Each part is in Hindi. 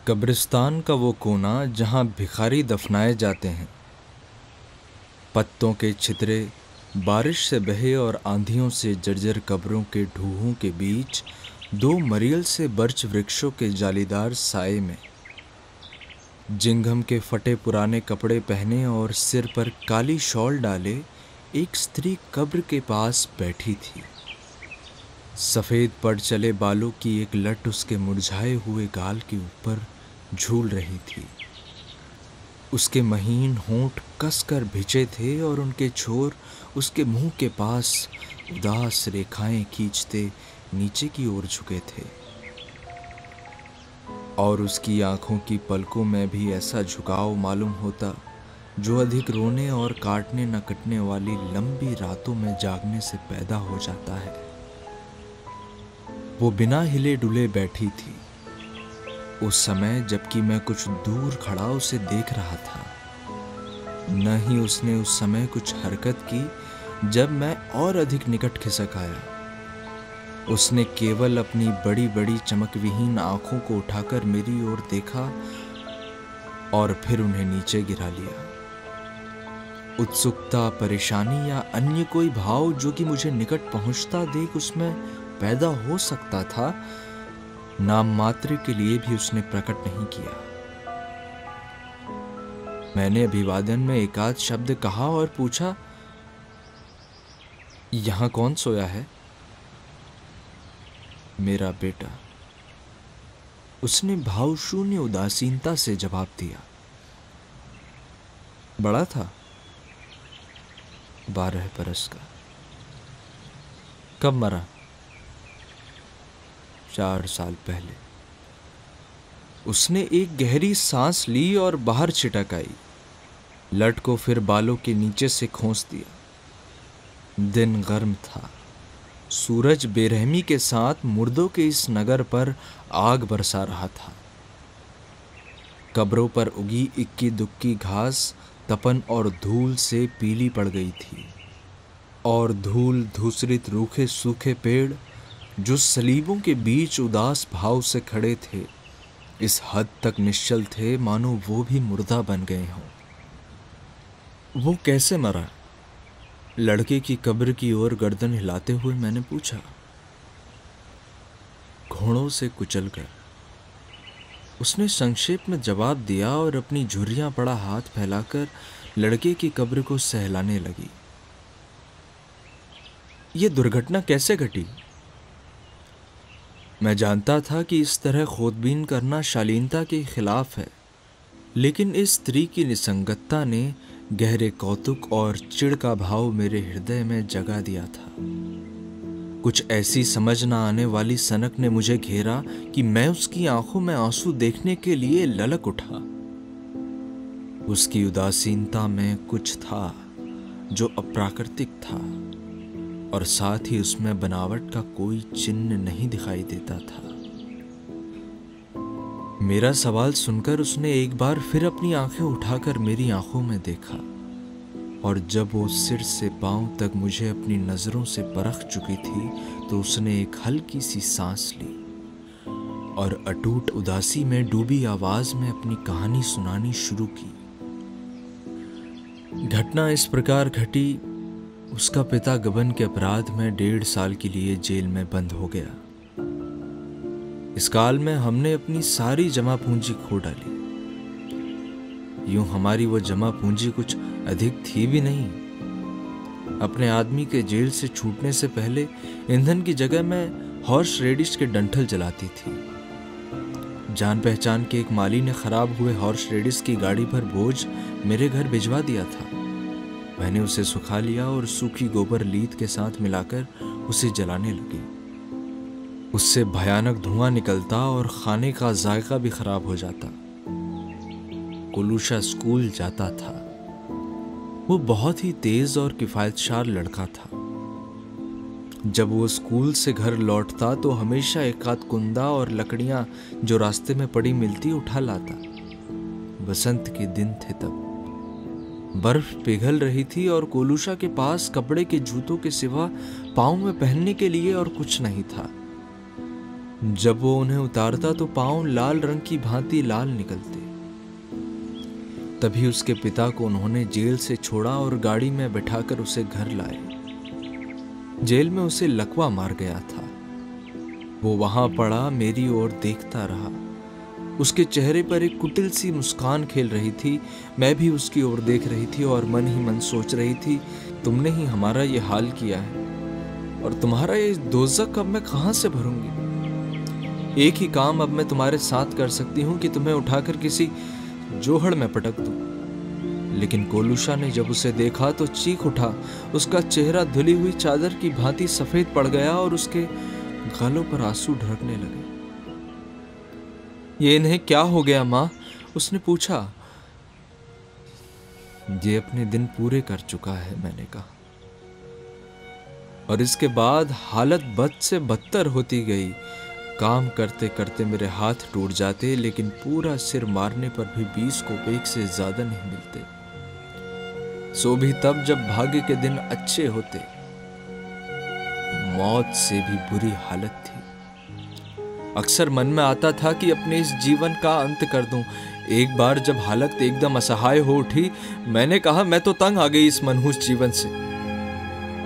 कब्रिस्तान का वो कोना जहाँ भिखारी दफनाए जाते हैं। पत्तों के छितरे बारिश से बहे और आंधियों से जर्जर कब्रों के ढूहों के बीच दो मरियल से बर्च वृक्षों के जालीदार साए में जिंघम के फटे पुराने कपड़े पहने और सिर पर काली शॉल डाले एक स्त्री कब्र के पास बैठी थी। सफ़ेद पड़ चले बालों की एक लट उसके मुरझाए हुए गाल के ऊपर झूल रही थी। उसके महीन होंठ कसकर भिजे थे और उनके छोर उसके मुंह के पास उदास रेखाएं खींचते नीचे की ओर झुके थे और उसकी आंखों की पलकों में भी ऐसा झुकाव मालूम होता जो अधिक रोने और काटने न कटने वाली लंबी रातों में जागने से पैदा हो जाता है। वो बिना हिले डुले बैठी थी उस समय, जबकि मैं कुछ दूर खड़ा उसे देख रहा था। न ही उसने उस समय कुछ हरकत की जब मैं और अधिक निकट खिसक आया। उसने केवल अपनी बड़ी बड़ी चमकविहीन आंखों को उठाकर मेरी ओर देखा और फिर उन्हें नीचे गिरा लिया। उत्सुकता, परेशानी या अन्य कोई भाव जो कि मुझे निकट पहुंचता देख उसमें पैदा हो सकता था, नाम मात्र के लिए भी उसने प्रकट नहीं किया। मैंने अभिवादन में एकाध शब्द कहा और पूछा, यहां कौन सोया है? मेरा बेटा, उसने भावशून्य उदासीनता से जवाब दिया। बड़ा था, 12 बरस का। कब मरा? 4 साल पहले। उसने एक गहरी सांस ली और बाहर छिटक आई। लट को फिर बालों के नीचे से खोस दिया। दिन गर्म था। सूरज बेरहमी के साथ मुर्दों के इस नगर पर आग बरसा रहा था। कब्रों पर उगी इक्की दुक्की घास तपन और धूल से पीली पड़ गई थी और धूल धूसरित रूखे सूखे पेड़ जो सलीबों के बीच उदास भाव से खड़े थे, इस हद तक निश्चल थे मानो वो भी मुर्दा बन गए हों। वो कैसे मरा? लड़के की कब्र की ओर गर्दन हिलाते हुए मैंने पूछा। घोड़ों से कुचलकर, उसने संक्षेप में जवाब दिया और अपनी झुर्रियां पड़ा हाथ फैलाकर लड़के की कब्र को सहलाने लगी। ये दुर्घटना कैसे घटी? मैं जानता था कि इस तरह खोदबीन करना शालीनता के खिलाफ है, लेकिन इस स्त्री की निसंगतता ने गहरे कौतुक और चिढ़ का भाव मेरे हृदय में जगा दिया था। कुछ ऐसी समझ न आने वाली सनक ने मुझे घेरा कि मैं उसकी आंखों में आंसू देखने के लिए ललक उठा। उसकी उदासीनता में कुछ था जो अप्राकृतिक था और साथ ही उसमें बनावट का कोई चिन्ह नहीं दिखाई देता था। मेरा सवाल सुनकर उसने एक बार फिर अपनी आंखें उठाकर मेरी आंखों में देखा और जब वो सिर से पांव तक मुझे अपनी नजरों से परख चुकी थी तो उसने एक हल्की सी सांस ली और अटूट उदासी में डूबी आवाज में अपनी कहानी सुनानी शुरू की। घटना इस प्रकार घटी। उसका पिता गबन के अपराध में 1.5 साल के लिए जेल में बंद हो गया। इस काल में हमने अपनी सारी जमा पूंजी खो डाली। यूं हमारी वो जमा पूंजी कुछ अधिक थी भी नहीं। अपने आदमी के जेल से छूटने से पहले ईंधन की जगह मैं हॉर्स रेडिश के डंठल जलाती थी। जान पहचान के एक माली ने खराब हुए हॉर्स रेडिश की गाड़ी पर बोझ मेरे घर भिजवा दिया था। मैंने उसे सुखा लिया और सूखी गोबर लीद के साथ मिलाकर उसे जलाने लगी। उससे भयानक धुआं निकलता और खाने का जायका भी खराब हो जाता। कोलूशा स्कूल जाता था। वो बहुत ही तेज और किफायतशार लड़का था। जब वो स्कूल से घर लौटता तो हमेशा एक आध कुंदा और लकड़ियां जो रास्ते में पड़ी मिलती उठा लाता। बसंत के दिन थे तब। बर्फ पिघल रही थी और कोलूशा के पास कपड़े के जूतों के सिवा पाँव में पहनने के लिए और कुछ नहीं था। जब वो उन्हें उतारता तो पांव लाल रंग की भांति लाल निकलते। तभी उसके पिता को उन्होंने जेल से छोड़ा और गाड़ी में बैठाकर उसे घर लाए। जेल में उसे लकवा मार गया था। वो वहां पड़ा, मेरी ओर देखता रहा। उसके चेहरे पर एक कुटिल सी मुस्कान खेल रही थी। मैं भी उसकी ओर देख रही थी और मन ही मन सोच रही थी, तुमने ही हमारा ये हाल किया है और तुम्हारा ये दोज़ख अब मैं कहां से भरूंगी। एक ही काम अब मैं तुम्हारे साथ कर सकती हूँ कि तुम्हें उठाकर किसी जोहड़ में पटक दूं। लेकिन कोलुशा ने जब उसे देखा तो चीख उठा। उसका चेहरा धुली हुई चादर की भांति सफेद पड़ गया और उसके गालों पर आंसू ढरकने लगे। ये इन्हें क्या हो गया माँ? उसने पूछा। ये अपने दिन पूरे कर चुका है, मैंने कहा, और इसके बाद हालत बद से बदतर होती गई। काम करते करते मेरे हाथ टूट जाते, लेकिन पूरा सिर मारने पर भी 20 कोपेक से ज्यादा नहीं मिलते। सो भी तब जब भाग्य के दिन अच्छे होते। मौत से भी बुरी हालत थी। अक्सर मन में आता था कि अपने इस जीवन का अंत कर दूं। एक बार जब हालत एकदम असहाय हो उठी, मैंने कहा, मैं तो तंग आ गई इस मनहूस जीवन से।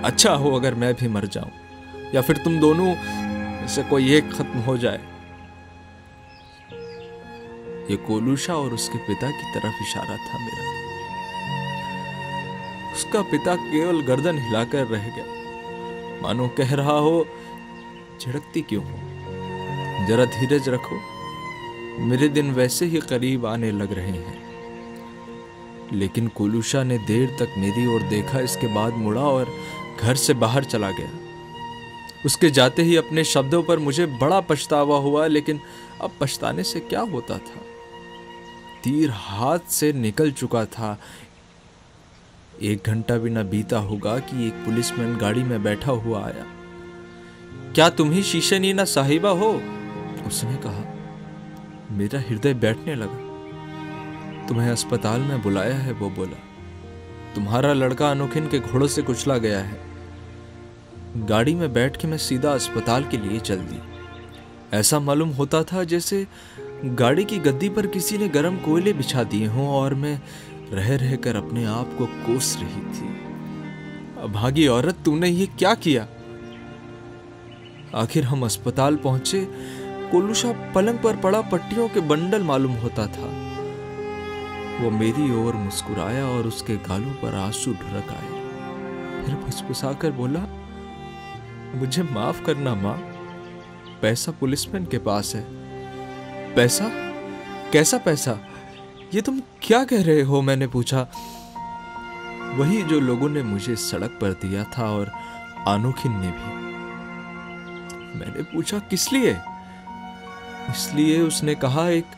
अच्छा हो अगर मैं भी मर जाऊं, या फिर तुम दोनों से कोई एक खत्म हो जाए। ये कोलुशा और उसके पिता की तरफ इशारा था मेरा। उसका पिता केवल गर्दन हिलाकर रह गया, मानो कह रहा हो, झिड़कती क्यों हो, जरा धीरज रखो, मेरे दिन वैसे ही करीब आने लग रहे हैं। लेकिन कोलुशा ने देर तक मेरी ओर देखा, इसके बाद मुड़ा और घर से बाहर चला गया। उसके जाते ही अपने शब्दों पर मुझे बड़ा पछतावा हुआ, लेकिन अब पछताने से क्या होता था। तीर हाथ से निकल चुका था। 1 घंटा भी न बीता होगा कि एक पुलिसमैन गाड़ी में बैठा हुआ आया। क्या तुम ही शीशेनीना साहिबा हो? उसने कहा। मेरा हृदय बैठने लगा। तुम्हें अस्पताल में बुलाया है, वो बोला। तुम्हारा लड़का अनोखिन के घोड़ों से कुचला गया है। गाड़ी में बैठ के मैं सीधा अस्पताल के लिए चल दी। ऐसा मालूम होता था जैसे गाड़ी की गद्दी पर किसी ने गर्म कोयले बिछा दिए हों और मैं रह रहकर अपने आप को कोस रही थी। अभागी औरत, तूने ये क्या किया? आखिर हम अस्पताल पहुंचे। कोलुशा पलंग पर पड़ा पट्टियों के बंडल मालूम होता था। वो मेरी ओर मुस्कुराया और उसके गालों पर आंसू ढुरक आए। फिर फुसफुसाकर बोला, मुझे माफ करना माँ, पैसा पुलिसमैन के पास है। पैसा? कैसा पैसा? ये तुम क्या कह रहे हो? मैंने पूछा। वही जो लोगों ने मुझे सड़क पर दिया था और अनोखिन ने भी। मैंने पूछा, किस लिए? इसलिए, उसने कहा। एक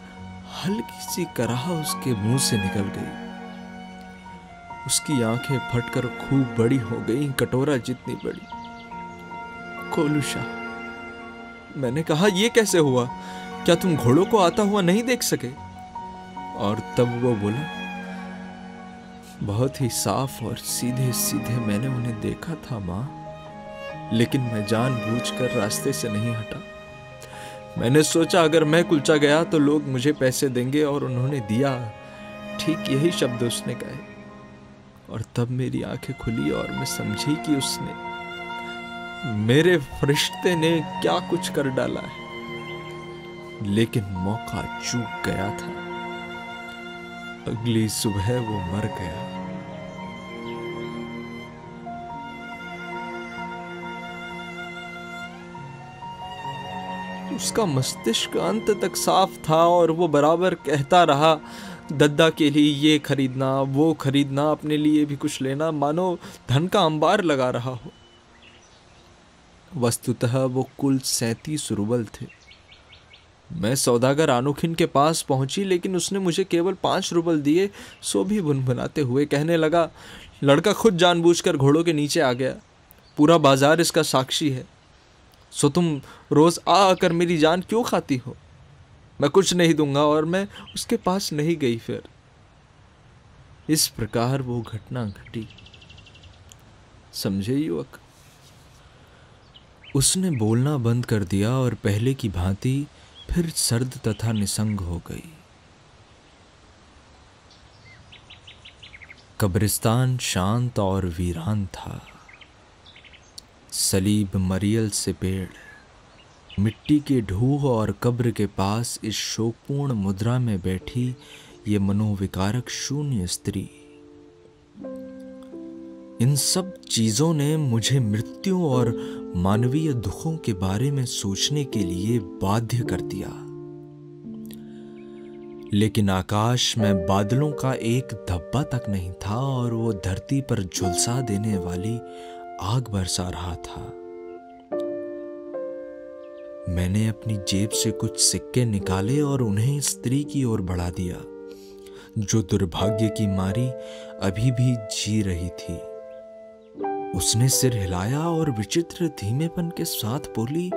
हल्की सी कराह उसके मुंह से निकल गई। उसकी आंखें फटकर खूब बड़ी हो गई, कटोरा जितनी बड़ी। कोलुशा, मैंने कहा, यह कैसे हुआ? क्या तुम घोड़ों को आता हुआ नहीं देख सके? और तब वो बोला, बहुत ही साफ और सीधे सीधे मैंने उन्हें देखा था मां, लेकिन मैं जानबूझकर रास्ते से नहीं हटा। मैंने सोचा अगर मैं कुलचा गया तो लोग मुझे पैसे देंगे, और उन्होंने दिया। ठीक यही शब्द उसने कहे। और तब मेरी आंखें खुली और मैं समझी कि उसने, मेरे फरिश्ते ने क्या कुछ कर डाला है। लेकिन मौका चूक गया था। अगली सुबह वो मर गया। उसका मस्तिष्क अंत तक साफ था और वो बराबर कहता रहा, दद्दा के लिए ये खरीदना, वो खरीदना, अपने लिए भी कुछ लेना, मानो धन का अंबार लगा रहा हो। वस्तुतः वो कुल 37 रूबल थे। मैं सौदागर अनोखिन के पास पहुंची, लेकिन उसने मुझे केवल 5 रूबल दिए। सो भी भुनभुनाते हुए कहने लगा, लड़का खुद जानबूझकर घोड़ों के नीचे आ गया। पूरा बाजार इसका साक्षी है। सो तुम रोज आकर मेरी जान क्यों खाती हो? मैं कुछ नहीं दूंगा। और मैं उसके पास नहीं गई। फिर इस प्रकार वो घटना घटी। समझे युवक? उसने बोलना बंद कर दिया और पहले की भांति फिर सर्द तथा निसंग हो गई। कब्रिस्तान शांत और वीरान था। सलीब, मरियल से पेड़, मिट्टी के ढूह और कब्र के पास इस शोकपूर्ण मुद्रा में बैठी ये मनोविकारक शून्य स्त्री, इन सब चीजों ने मुझे मृत्यु और मानवीय दुखों के बारे में सोचने के लिए बाध्य कर दिया। लेकिन आकाश में बादलों का एक धब्बा तक नहीं था और वो धरती पर झुलसा देने वाली आग बरसा रहा था। मैंने अपनी जेब से कुछ सिक्के निकाले और उन्हें स्त्री की ओर बढ़ा दिया, जो दुर्भाग्य की मारी अभी भी जी रही थी। उसने सिर हिलाया और विचित्र धीमेपन के साथ बोली,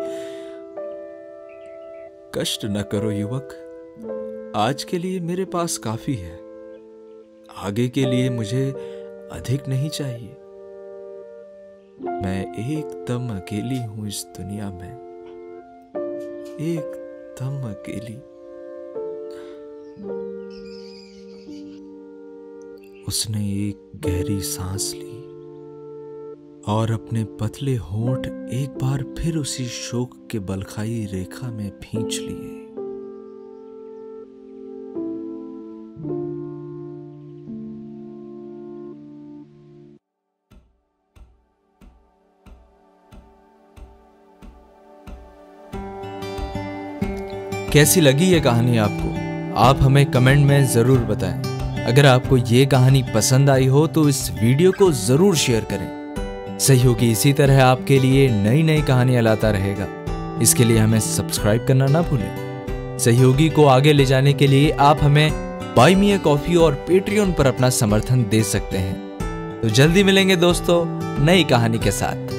कष्ट न करो युवक, आज के लिए मेरे पास काफी है। आगे के लिए मुझे अधिक नहीं चाहिए। मैं एकदम अकेली हूं इस दुनिया में, एकदम अकेली। उसने एक गहरी सांस ली और अपने पतले होंठ एक बार फिर उसी शोक के बलखाई रेखा में भींच लिए। कैसी लगी ये कहानी आपको? आप हमें कमेंट में ज़रूर बताएं। अगर आपको ये कहानी पसंद आई हो तो इस वीडियो को ज़रूर शेयर करें। सहयोगी इसी तरह आपके लिए नई नई कहानियाँ लाता रहेगा। इसके लिए हमें सब्सक्राइब करना ना भूलें। सहयोगी को आगे ले जाने के लिए आप हमें बाय मी अ कॉफी और पेट्रियन पर अपना समर्थन दे सकते हैं। तो जल्दी मिलेंगे दोस्तों नई कहानी के साथ।